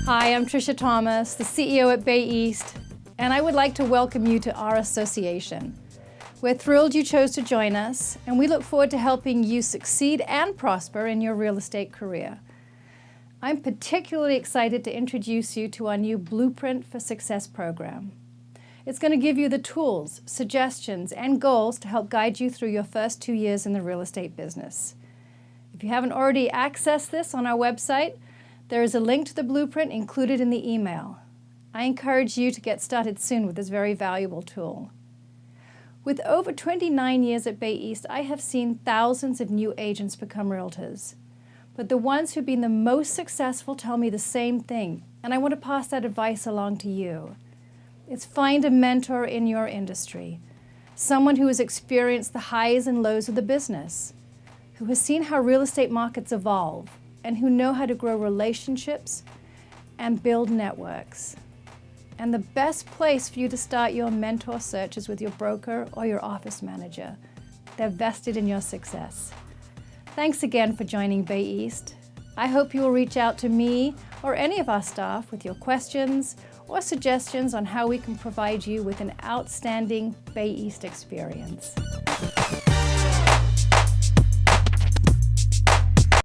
Hi, I'm Tricia Thomas, the CEO at Bay East, and I would like to welcome you to our association. We're thrilled you chose to join us, and we look forward to helping you succeed and prosper in your real estate career. I'm particularly excited to introduce you to our new Blueprint for Success program. It's going to give you the tools, suggestions, and goals to help guide you through your first 2 years in the real estate business. If you haven't already accessed this on our website, there is a link to the blueprint included in the email. I encourage you to get started soon with this very valuable tool. With over 29 years at Bay East, I have seen thousands of new agents become realtors. But the ones who've been the most successful tell me the same thing, and I want to pass that advice along to you. It's find a mentor in your industry, someone who has experienced the highs and lows of the business, who has seen how real estate markets evolve, and who know how to grow relationships and build networks. And the best place for you to start your mentor search is with your broker or your office manager. They're vested in your success. Thanks again for joining Bay East. I hope you will reach out to me or any of our staff with your questions or suggestions on how we can provide you with an outstanding Bay East experience.